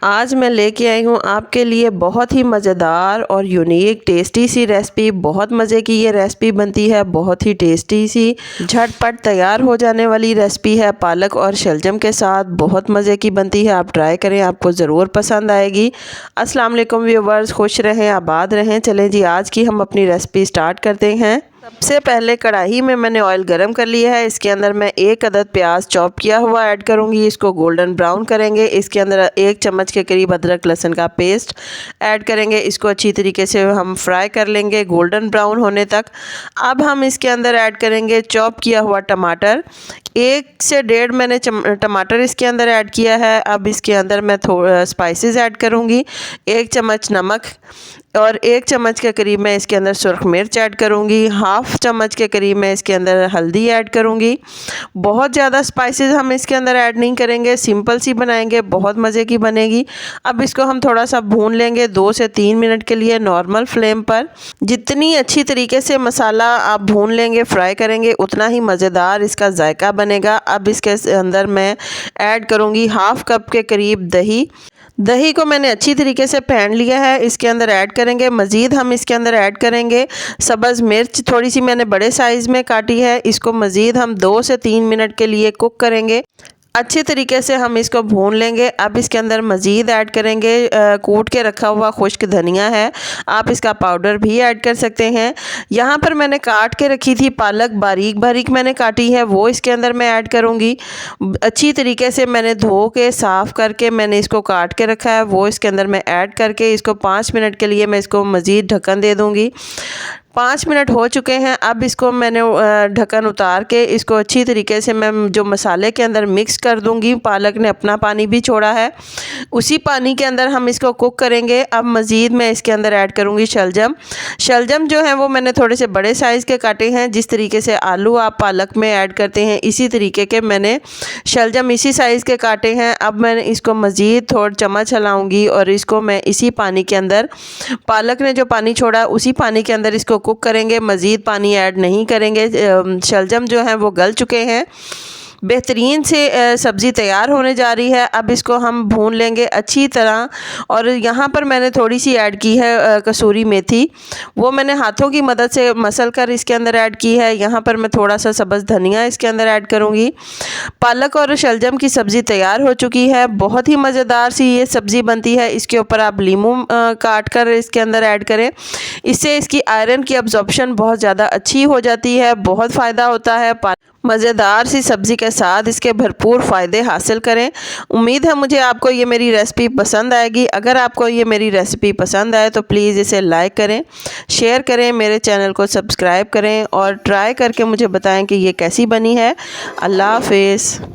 आज मैं लेके आई हूँ आपके लिए बहुत ही मज़ेदार और यूनिक टेस्टी सी रेसिपी। बहुत मज़े की ये रेसिपी बनती है, बहुत ही टेस्टी सी झटपट तैयार हो जाने वाली रेसिपी है। पालक और शलजम के साथ बहुत मज़े की बनती है। आप ट्राई करें, आपको ज़रूर पसंद आएगी। अस्सलाम वालेकुम व्यूवर्स, खुश रहें, आबाद रहें। चलें जी, आज की हम अपनी रेसिपी स्टार्ट करते हैं। सबसे पहले कढ़ाई में मैंने ऑयल गरम कर लिया है। इसके अंदर मैं 1 अदद प्याज चॉप किया हुआ ऐड करूंगी। इसको गोल्डन ब्राउन करेंगे। इसके अंदर 1 चम्मच के करीब अदरक लहसुन का पेस्ट ऐड करेंगे। इसको अच्छी तरीके से हम फ्राई कर लेंगे गोल्डन ब्राउन होने तक। अब हम इसके अंदर ऐड करेंगे चॉप किया हुआ टमाटर। 1 से 1.5 मैंने टमाटर इसके अंदर ऐड किया है। अब इसके अंदर मैं थोड़ा स्पाइसेस ऐड करूँगी। 1 चम्मच नमक और 1 चम्मच के करीब मैं इसके अंदर सुरख मिर्च ऐड करूँगी। हाफ़ चम्मच के करीब मैं इसके अंदर हल्दी ऐड करूँगी। बहुत ज़्यादा स्पाइसेस हम इसके अंदर ऐड नहीं करेंगे, सिंपल सी बनाएंगे, बहुत मज़े की बनेगी। अब इसको हम थोड़ा सा भून लेंगे 2 से 3 मिनट के लिए नॉर्मल फ्लेम पर। जितनी अच्छी तरीके से मसाला आप भून लेंगे, फ्राई करेंगे, उतना ही मज़ेदार इसका जायका बनेगा। अब इसके अंदर मैं ऐड करूँगी हाफ़ कप के करीब दही को मैंने अच्छी तरीके से फेंट लिया है, इसके अंदर ऐड करेंगे। मज़ीद हम इसके अंदर ऐड करेंगे सब्ज़ मिर्च, थोड़ी सी मैंने बड़े साइज़ में काटी है। इसको मज़ीद हम 2 से 3 मिनट के लिए कुक करेंगे। अच्छे तरीके से हम इसको भून लेंगे। अब इसके अंदर मज़ीद ऐड करेंगे कूट के रखा हुआ खुश्क धनिया है, आप इसका पाउडर भी ऐड कर सकते हैं। यहाँ पर मैंने काट के रखी थी पालक, बारीक बारीक मैंने काटी है, वो इसके अंदर मैं ऐड करूँगी। अच्छी तरीके से मैंने धो के साफ़ करके मैंने इसको काट के रखा है, वो इसके अंदर मैं ऐड करके इसको 5 मिनट के लिए मैं इसको मज़ीद ढक्कन दे दूँगी। 5 मिनट हो चुके हैं। अब इसको मैंने ढक्कन उतार के इसको अच्छी तरीके से मैं जो मसाले के अंदर मिक्स कर दूंगी। पालक ने अपना पानी भी छोड़ा है, उसी पानी के अंदर हम इसको कुक करेंगे। अब मज़ीद मैं इसके अंदर ऐड करूंगी शलजम जो है वो मैंने थोड़े से बड़े साइज़ के काटे हैं। जिस तरीके से आलू आप पालक में ऐड करते हैं, इसी तरीके के मैंने शलजम इसी साइज़ के काटे हैं। अब मैं इसको मज़ीद थोड़ा चम्मच हिलाऊंगी और इसको मैं इसी पानी के अंदर, पालक ने जो पानी छोड़ा उसी पानी के अंदर इसको कुक करेंगे। मज़ीद पानी ऐड नहीं करेंगे। शलजम जो है वो गल चुके हैं। बेहतरीन से सब्ज़ी तैयार होने जा रही है। अब इसको हम भून लेंगे अच्छी तरह। और यहाँ पर मैंने थोड़ी सी ऐड की है कसूरी मेथी, वो मैंने हाथों की मदद से मसल कर इसके अंदर ऐड की है। यहाँ पर मैं थोड़ा सा सब्ज़ धनिया इसके अंदर ऐड करूँगी। पालक और शलजम की सब्ज़ी तैयार हो चुकी है। बहुत ही मज़ेदार सी ये सब्ज़ी बनती है। इसके ऊपर आप लीमू काट कर इसके अंदर ऐड करें, इससे इसकी आयरन की अब्जॉर्प्शन बहुत ज़्यादा अच्छी हो जाती है, बहुत फ़ायदा होता है। मज़ेदार सी सब्ज़ी के साथ इसके भरपूर फ़ायदे हासिल करें। उम्मीद है मुझे आपको ये मेरी रेसिपी पसंद आएगी। अगर आपको ये मेरी रेसिपी पसंद आए तो प्लीज़ इसे लाइक करें, शेयर करें, मेरे चैनल को सब्सक्राइब करें और ट्राई करके मुझे बताएं कि ये कैसी बनी है। अल्लाह हाफ़िज़।